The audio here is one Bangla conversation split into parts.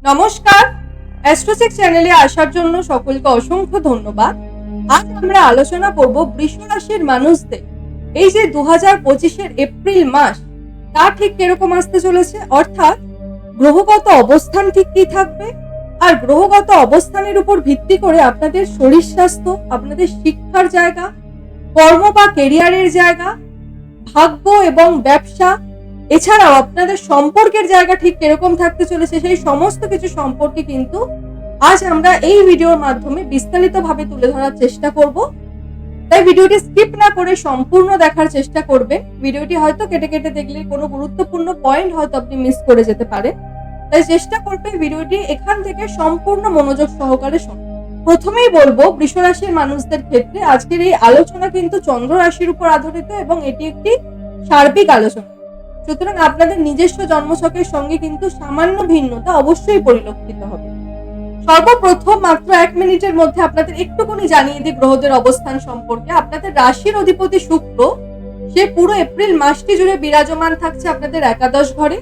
নমস্কার, অ্যাস্ট্রোসেক চ্যানেলে আসার জন্য সকলকে অসংখ্য ধন্যবাদ। আজ আমরা আলোচনা করব বৃষ রাশির মানুষদের এই যে 2025-এর এপ্রিল মাস তা ঠিক কিরকম আসতে চলেছে, অর্থাৎ গ্রহগত অবস্থান ঠিক কি থাকবে, আর গ্রহগত অবস্থানের উপর ভিত্তি করে আপনাদের শরীর স্বাস্থ্য, আপনাদের শিক্ষার জায়গা, কর্ম বা কেরিয়ারের জায়গা, ভাগ্য এবং ব্যবসা, এছাড়াও আপনাদের সম্পর্কের জায়গা ঠিক কিরকম থাকতে চলেছে, সেই সমস্ত কিছু সম্পর্কে কিন্তু আজ আমরা এই ভিডিওর মাধ্যমে বিস্তারিতভাবে তুলে ধরার চেষ্টা করব। তাই ভিডিওটি স্কিপ না করে সম্পূর্ণ দেখার চেষ্টা করবেন। ভিডিওটি হয়তো কেটে কেটে দেখলে কোনো গুরুত্বপূর্ণ পয়েন্ট হয়তো আপনি মিস করে যেতে পারেন, তাই চেষ্টা করবেন ভিডিওটি এখান থেকে সম্পূর্ণ মনোযোগ সহকারে শুনুন। প্রথমেই বলবো, বৃষ রাশির মানুষদের ক্ষেত্রে আজকের এই আলোচনা কিন্তু চন্দ্র রাশির উপর আধারিত এবং এটি একটি সার্বিক আলোচনা। সুতরাং আপনাদের নিজস্ব জন্মছকের সঙ্গে কিন্তু সামান্য ভিন্নতা অবশ্যই পরিলক্ষিত হবে। সর্বপ্রথম মাত্র 1 মিনিটের মধ্যে আপনাদের একটুখানি জানিয়ে দিই গ্রহদের অবস্থান সম্পর্কে। আপনাদের রাশির অধিপতি শুক্র, সে পুরো এপ্রিল মাসটি জুড়ে বিরাজমান থাকছে আপনাদের একাদশ ঘরে,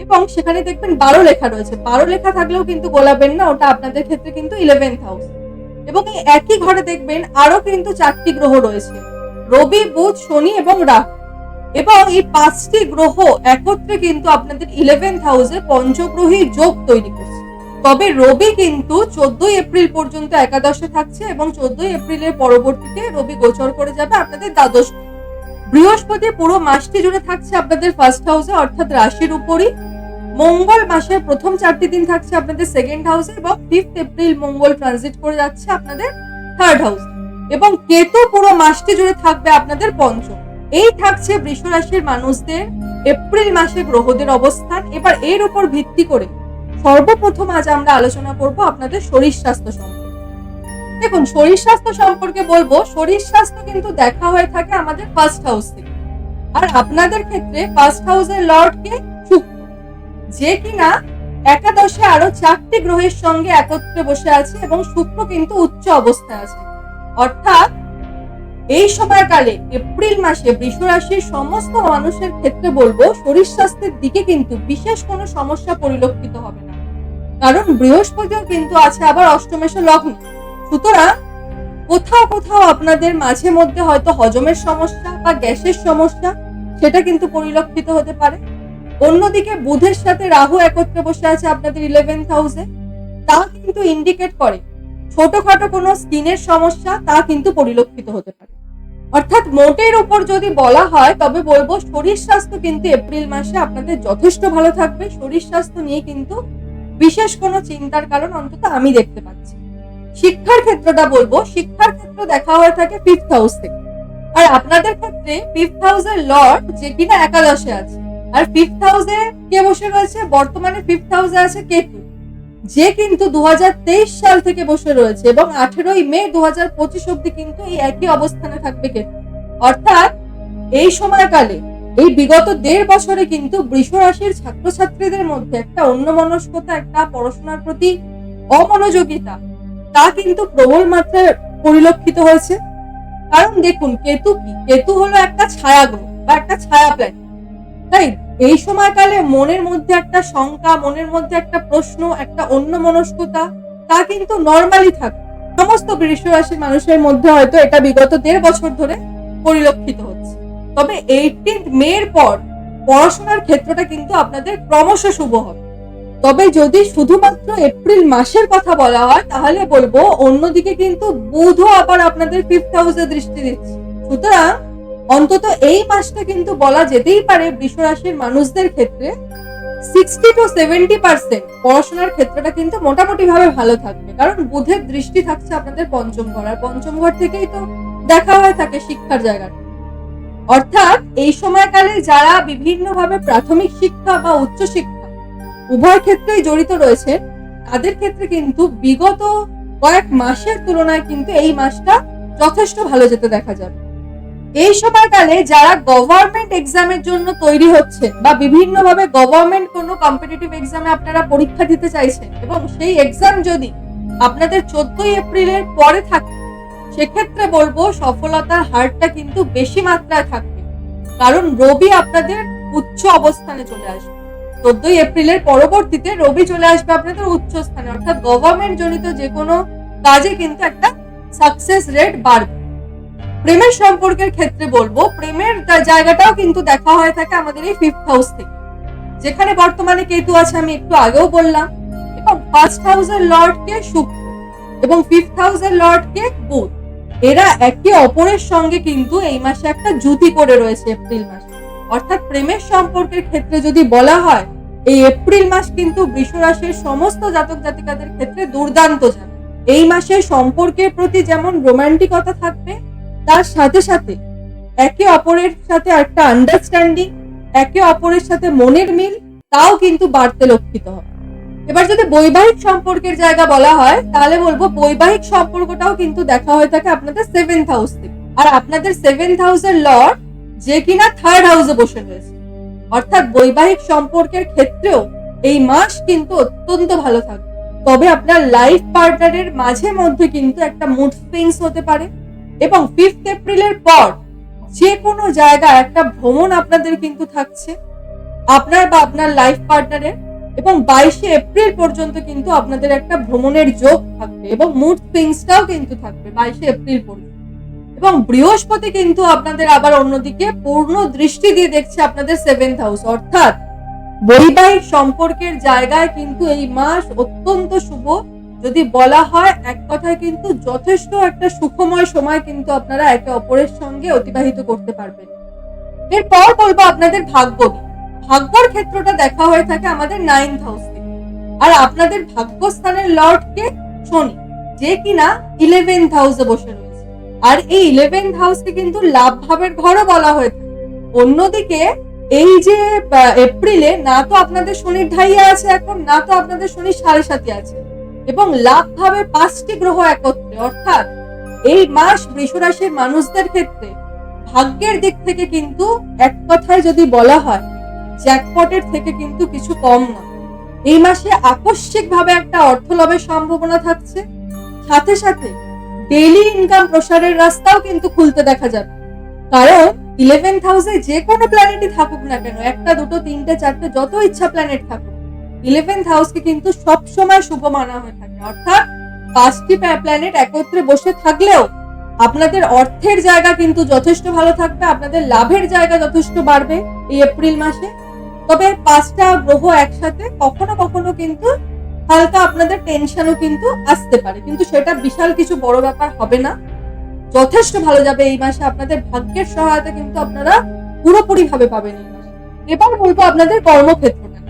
এবং সেখানে দেখবেন 12 লেখা রয়েছে। 12 লেখা থাকলেও কিন্তু গোলাবেন না, ওটা আপনাদের ক্ষেত্রে কিন্তু 11th হাউস। এবং এই একই ঘরে দেখবেন আরো কিন্তু 4টি গ্রহ রয়েছে, রবি, বুধ, শনি এবং রাহু। এবং এই 5টি গ্রহ একত্রে কিন্তু আপনাদের 11th হাউসে পঞ্চগ্রহী যোগ তৈরি করছে। তবে রবি কিন্তু 14 এপ্রিল পর্যন্ত একাদশে থাকছে এবং 14 এপ্রিলের পরবর্তীতে রবি গোচর করে যাবে আপনাদের দ্বাদশ। বৃহস্পতি পুরো মাসটি জুড়ে থাকছে আপনাদের ফার্স্ট হাউসে, অর্থাৎ রাশির উপরই। মঙ্গল মাসের প্রথম 4টি দিন থাকছে আপনাদের সেকেন্ড হাউসে এবং 5th এপ্রিল মঙ্গল ট্রানজিট করে যাচ্ছে আপনাদের থার্ড হাউসে। এবং কেতু পুরো মাসটি জুড়ে থাকবে আপনাদের পঞ্চম। এই থাকছে বৃষ রাশির মানুষদের এপ্রিল মাসে গ্রহদের অবস্থান। এবার এর উপর ভিত্তি করে সর্বপ্রথম আজ আমরা আলোচনা করব আপনাদের শরীর স্বাস্থ্য সম্পর্কে। দেখুন, শরীর স্বাস্থ্য সম্পর্কে বলবো, শরীর স্বাস্থ্য কিন্তু দেখা হয়ে থাকে আমাদের ফার্স্ট হাউস থেকে। আর আপনাদের ক্ষেত্রে ফার্স্ট হাউসের লর্ড কে? শুক্র, যে কিনা একাদশে আরো 4টি গ্রহের সঙ্গে একত্রে বসে আছে এবং শুক্র কিন্তু উচ্চ অবস্থায় আছে। অর্থাৎ এই সময়কালে এপ্রিল মাসে বৃষ রাশির সমস্ত মানুষের ক্ষেত্রে বলবো শরীর স্বাস্থ্যের দিকে কিন্তু বিশেষ কোনো সমস্যা পরিলক্ষিত হবে না, কারণ বৃহস্পতিও কিন্তু আছে আবার অষ্টমেশ লগ্ন। সুতরাং কোথাও কোথাও আপনাদের মাঝে মধ্যে হয়তো হজমের সমস্যা বা গ্যাসের সমস্যা সেটা কিন্তু পরিলক্ষিত হতে পারে। অন্যদিকে বুধের সাথে রাহু একত্রে বসে আছে আপনাদের 11th হাউসে, তা কিন্তু ইন্ডিকেট করে ছোটখাটো কোনো স্কিনের সমস্যা তা কিন্তু পরিলক্ষিত হতে পারে। অর্থাৎ মোটের উপর যদি বলা হয় তবে বলবো শরীর স্বাস্থ্য কিন্তু এপ্রিল মাসে আপনাদের যথেষ্ট ভালো থাকবে। শরীর স্বাস্থ্য নিয়ে কিন্তু বিশেষ কোনো চিন্তার কারণ অন্তত আমি দেখতে পাচ্ছি। শিক্ষার ক্ষেত্রটা বলবো, শিক্ষার ক্ষেত্র দেখা হয়ে থাকে 5th হাউস থেকে। আর আপনাদের ক্ষেত্রে 5th হাউসের লর্ড যে কিনা একাদশে আছে, আর 5th হাউসে কে বসে রয়েছে? বর্তমানে 5th হাউসে আছে কেতু, যে কিন্তু 2023 সাল থেকে বসে রয়েছে এবং 18ই মে 2025 অব্দি কিন্তু এই একই অবস্থানে থাকবে কেতু। অর্থাৎ এই সময়কালে, এই বিগত 1.5 বছরে কিন্তু বৃষ রাশির ছাত্রছাত্রীদের মধ্যে একটা অন্যমনস্কতা, একটা পড়াশোনার প্রতি অমনোযোগিতা তা কিন্তু প্রবল মাত্রায় পরিলক্ষিত হয়েছে। কারণ দেখুন, কেতু কি? কেতু হলো একটা ছায়া গ্রহ বা একটা ছায়া প্ল্যানেট। তাই এই সময়কালে মনের মধ্যে একটা শঙ্কা, মনের মধ্যে একটা প্রশ্ন, একটা অন্যমনস্কতা তা কিন্তু নরমালি থাকে সমস্ত বৃষ রাশির মানুষের মধ্যে। হয়তো এটা বিগত 1.5 বছর ধরে পরিলক্ষিত হচ্ছে। তবে 18th মের পর পড়াশোনার ক্ষেত্রটা কিন্তু আপনাদের ক্রমশ শুভ হবে। তবে যদি শুধুমাত্র এপ্রিল মাসের কথা বলা হয় তাহলে বলবো অন্যদিকে কিন্তু বুধও আবার আপনাদের 5th হাউসে দৃষ্টি দিচ্ছে। সুতরাং অন্তত এই মাসটা কিন্তু বলা যেতেই পারে বৃষ রাশির মানুষদের ক্ষেত্রে 60 to 70% পড়াশোনার ক্ষেত্রটা কিন্তু মোটামুটি ভাবে ভালো থাকবে, কারণ বুধের দৃষ্টি থাকছে আপনাদের পঞ্চম ঘর, আর পঞ্চম ঘর থেকেই তো দেখা হয়ে থাকে শিক্ষার জায়গাটা। অর্থাৎ এই সময়কালে যারা বিভিন্নভাবে প্রাথমিক শিক্ষা বা উচ্চ শিক্ষা উভয় ক্ষেত্রেই জড়িত রয়েছে তাদের ক্ষেত্রে কিন্তু বিগত কয়েক মাসের তুলনায় কিন্তু এই মাসটা যথেষ্ট ভালো যেতে দেখা যাবে। এই সময়কালে যারা গভর্নমেন্ট এক্সামের জন্য তৈরি হচ্ছে বা বিভিন্নভাবে গভর্নমেন্ট কোনো কম্পিটিটিভ এক্সামে আপনারা পরীক্ষা দিতে চাইছেন এবং সেই এক্সাম যদি আপনাদের 14 এপ্রিলের পরে থাকে, সেক্ষেত্রে বলবো সফলতার হারটা কিন্তু বেশি মাত্রায় থাকবে, কারণ রবি আপনাদের উচ্চ অবস্থানে চলে আসবে। 14ই এপ্রিলের পরবর্তীতে রবি চলে আসবে আপনাদের উচ্চ স্থানে, অর্থাৎ গভর্নমেন্ট জনিত যে কোনো কাজে কিন্তু একটা সাকসেস রেট বাড়বে। প্রেমের সম্পর্কের ক্ষেত্রে বলবো, প্রেমের জায়গাটাও কিন্তু দেখা হয়ে থাকে আমাদের এই 5th হাউস থেকে, যেখানে বর্তমানে কেতু আছে, আমি একটু আগেও বললাম, এবং 1st হাউসের লর্ড কে শুক্র এবং 5th হাউসের লর্ড কে বুধ। এরা একে অপরের সঙ্গে কিন্তু এই মাসে একটা জুতি করে রয়েছে এপ্রিল মাসে। অর্থাৎ প্রেমের সম্পর্কের ক্ষেত্রে যদি বলা হয়, এই এপ্রিল মাস কিন্তু বৃষ রাশির সমস্ত জাতক জাতিকাদের ক্ষেত্রে দুর্দান্ত যাবে। এই মাসে সম্পর্কের প্রতি যেমন রোমান্টিকতা থাকবে, তার সাথে সাথে একে অপরের সাথে একটা আন্ডারস্ট্যান্ডিং, একে অপরের সাথে মনের মিল, তাও কিন্তু বাড়তে লক্ষিত হবে। এবার যদি বৈবাহিক সম্পর্কের জায়গা বলা হয়, তাহলে বলবো বৈবাহিক সম্পর্কটাও কিন্তু দেখা হয়ে থাকে আপনাদের 7th হাউস থেকে। আর আপনাদের 7th হাউসের লর্ড যে কিনা 3rd হাউসে বসে রয়েছে, অর্থাৎ বৈবাহিক সম্পর্কের ক্ষেত্রেও এই মাস কিন্তু অত্যন্ত ভালো থাকবে। তবে আপনার লাইফ পার্টনারের মাঝে মধ্যে কিন্তু একটা মুড সুইংস হতে পারে, এবং 5th এপ্রিলের পর যে কোনো জায়গায় একটা ভ্রমণ আপনাদের কিন্তু থাকছে, আপনার বা আপনার লাইফ পার্টনারের, এবং 22শে এপ্রিল পর্যন্ত কিন্তু আপনাদের একটা ভ্রমণের যোগ থাকবে, এবং মুড সুইংসটাও কিন্তু থাকবে 22শে এপ্রিল পর্যন্ত। এবং বৃহস্পতি কিন্তু আপনাদের আবার অন্যদিকে পূর্ণ দৃষ্টি দিয়ে দেখছে আপনাদের 7th হাউস, অর্থাৎ বৈবাহিক সম্পর্কের জায়গায় কিন্তু এই মাস অত্যন্ত শুভ। যদি বলা হয় এক কথায় কিন্তু যথেষ্ট একটা সুখময় সময় কিন্তু আপনারা একে অপরের সঙ্গে অতিবাহিত করতে পারবেন। এরপর বলবো আপনাদের ভাগ্য। ভাগ্যর ক্ষেত্রটা দেখা হয়ে থাকে আমাদের 9th হাউস থেকে, আর আপনাদের ভাগ্যস্থানের লর্ড কে শনি, যে কিনা 11th হাউসে বসে রয়েছে। আর এই 11th হাউসকে কিন্তু লাভ ভাবের ঘরও বলা হয়ে থাকে। অন্যদিকে এই যে এপ্রিলে না তো আপনাদের শনির ঢাইয়া আছে এখন, না তো আপনাদের শনির 7.5 আছে, এবং লাভ ভাবে 5টি গ্রহ একত্রে, অর্থাৎ এই মাস বৃষ রাশির মানুষদের ক্ষেত্রে ভাগ্যের দিক থেকে কিন্তু এক কথায় যদি বলা হয় জ্যাকপটের থেকে কিন্তু কিছু কম না। এই মাসে আকস্মিক ভাবে একটা অর্থ লাভের সম্ভাবনা থাকছে, সাথে সাথে ডেইলি ইনকাম প্রসারের রাস্তাও কিন্তু খুলতে দেখা যাবে। কারণ 11th হাউসে যে কোনো প্ল্যানেটই থাকুক না কেন, একটা দুটো তিনটে চারটে যত ইচ্ছা প্ল্যানেট থাকুক, 11th হাউসকে কিন্তু সবসময় শুভ মানা হয়ে থাকে। অর্থাৎ 5টি প্ল্যানেট একত্রে বসে থাকলেও আপনাদের অর্থের জায়গা কিন্তু যথেষ্ট ভালো থাকবে, আপনাদের লাভের জায়গা যথেষ্ট বাড়বে এই এপ্রিল মাসে। তবে 5টা গ্রহ একসাথে কখনো কখনো কিন্তু হালকা আপনাদের টেনশনও কিন্তু আসতে পারে, কিন্তু সেটা বিশাল কিছু বড় ব্যাপার হবে না, যথেষ্ট ভালো যাবে এই মাসে। আপনাদের ভাগ্যের সহায়তা কিন্তু আপনারা পুরোপুরি ভাবে পাবেন এই মাসে। এবার বলবো আপনাদের কর্মক্ষেত্রটা।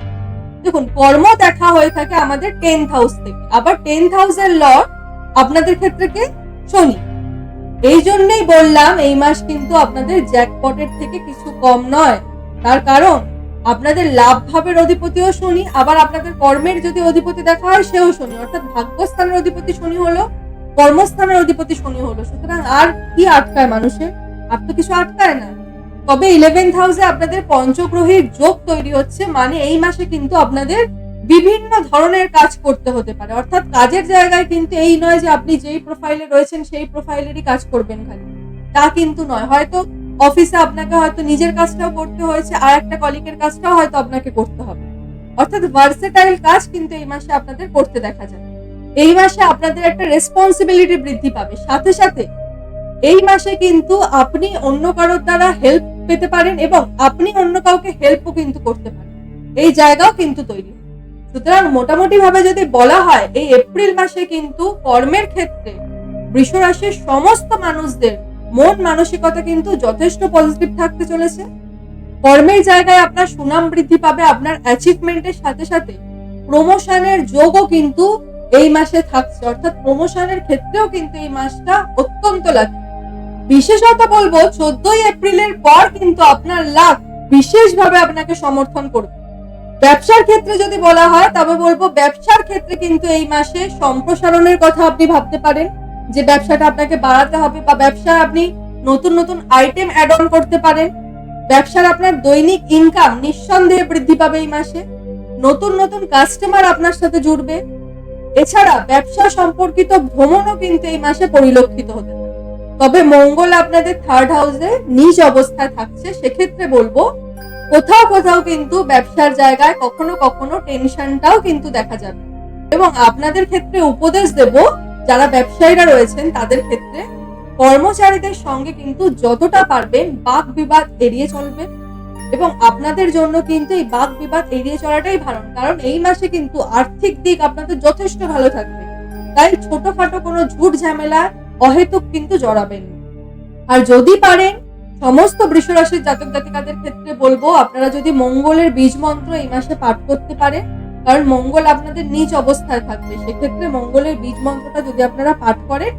দেখুন, কর্ম দেখা হয়ে থাকে আমাদের 10th হাউস থেকে, আবার 10th হাউসের লর্ড আপনাদের ক্ষেত্রে কে শনি। এই জন্যই বললাম এই মাস কিন্তু আপনাদের জ্যাকপটের থেকে কিছু কম নয়। তার কারণ আপনাদের লাভ ভাবের অধিপতিও শনি, আবার আপনাদের কর্মের যদি অধিপতি দেখা হয় সেও শনি, অর্থাৎ ভাগ্যস্থানের অধিপতি শনি হলো, কর্মস্থানের অধিপতি শনি হলো। সুতরাং আর কি আটকায় মানুষের? আর তো কিছু আটকায় না। তবে 11th হাউসে আপনাদের পঞ্চগ্রহীর যোগ তৈরি হচ্ছে, মানে এই মাসে কিন্তু আপনাদের বিভিন্ন ধরনের কাজ করতে হতে পারে। অর্থাৎ কাজের জায়গায় কিন্তু এই নয় যে আপনি যেই প্রোফাইলে রয়েছেন সেই প্রোফাইলেরই কাজ করবেন খালি, তা কিন্তু নয়। হয়তো অফিসে আপনাকে হয়তো নিজের কাজটাও করতে হয়েছে, আর একটা কলিগের কাজটাও হয়তো আপনাকে করতে হবে। অর্থাৎ ভার্সেটাইল কাজ কিন্তু এই মাসে আপনাদের করতে দেখা যায়। এই মাসে আপনাদের একটা রেসপন্সিবিলিটি বৃদ্ধি পাবে, সাথে সাথে এই মাসে কিন্তু আপনি অন্য কারোর দ্বারা হেল্প পেতে পারেন, এবং আপনি অন্য কাউকে হেল্পও কিন্তু করতে পারেন, এই জায়গাও কিন্তু তৈরি। সুতরাং মোটামুটি ভাবে যদি বলা হয়, এই এপ্রিল মাসে কিন্তু কর্মের ক্ষেত্রে বৃষ রাশির সমস্ত মানুষদের মন মানসিকতা কিন্তু যথেষ্ট পজিটিভ থাকতে চলেছে। কর্মের জায়গায় আপনার সুনাম বৃদ্ধি পাবে, আপনার অ্যাচিভমেন্টের সাথে সাথে প্রমোশনের যোগও কিন্তু এই মাসে থাকছে, অর্থাৎ প্রমোশনের ক্ষেত্রেও কিন্তু এই মাসটা অত্যন্ত লাকি। বিশেষত বলবো 14ই এপ্রিলের পর কিন্তু আপনার লাক বিশেষভাবে আপনাকে সমর্থন করবে। ব্যবসার ক্ষেত্রে যদি বলা হয়, তবে বলবো ব্যবসার ক্ষেত্রে কিন্তু এই মাসে সম্প্রসারণের কথা আপনি ভাবতে পারেন, যে ব্যবসাটা আপনাকে বাড়াতে হবে, বা ব্যবসায় আপনি নতুন নতুন আইটেম অ্যাড অন করতে পারেন। ব্যবসার আপনার দৈনিক ইনকাম নিঃসন্দেহে বৃদ্ধি পাবে এই মাসে, নতুন নতুন কাস্টমার আপনার সাথে জুড়বে। এছাড়া ব্যবসা সম্পর্কিত ভ্রমণও কিন্তু এই মাসে পরিলক্ষিত হতে পারে। তবে মঙ্গল আপনাদের 3rd হাউসে নিজ অবস্থায় থাকছে, সেক্ষেত্রে বলবো কোথাও কোথাও কিন্তু ব্যবসার জায়গায় কখনো কখনো টেনশনটাও কিন্তু দেখা যাবে। এবং আপনাদের ক্ষেত্রে উপদেশ দেব, যারা ব্যবসায়ীরা রয়েছেন তাদের ক্ষেত্রে কর্মচারীদের সঙ্গে কিন্তু যতটা পারবেন বাক বিবাদ এড়িয়ে চলবেন। এবং আপনাদের জন্য কিন্তু এই বাক বিবাদ এড়িয়ে চলাটাই ভালো, কারণ এই মাসে কিন্তু আর্থিক দিক আপনাদের যথেষ্ট ভালো থাকবে। তাই ছোটখাটো কোনো ঝুট ঝামেলা অহেতুক কিন্তু জড়াবেন। আর যদি পারেন সমস্ত বৃষ রাশির জাতক জাতিকাদের ক্ষেত্রে বলবো, আপনারা যদি মঙ্গলের বীজ মন্ত্র এই মাসে পাঠ করতে পারেন, কারণ মঙ্গল আপনাদের নিচ অবস্থায় থাকবে, সেক্ষেত্রে মঙ্গলের বীজ মন্ত্রটা যদি আপনারা পাঠ করেন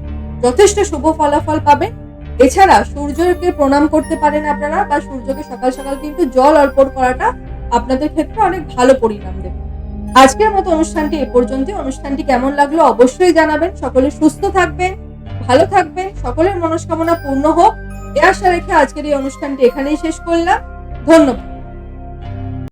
যথেষ্ট শুভ ফলাফল পাবেন। এছাড়া সূর্যকে প্রণাম করতে পারেন আপনারা, বা সূর্যকে সকাল সকাল কিন্তু জল অর্পণ করাটা আপনাদের ক্ষেত্রে অনেক ভালো পরিণাম দেবে। আজকের মতো অনুষ্ঠানটি এ পর্যন্তই। অনুষ্ঠানটি কেমন লাগলো অবশ্যই জানাবেন। সকলে সুস্থ থাকবেন, ভালো থাকবেন, সকলের মনস্কামনা পূর্ণ হোক এ আশা রেখে আজকের এই অনুষ্ঠানটি এখানেই শেষ করলাম। ধন্যবাদ।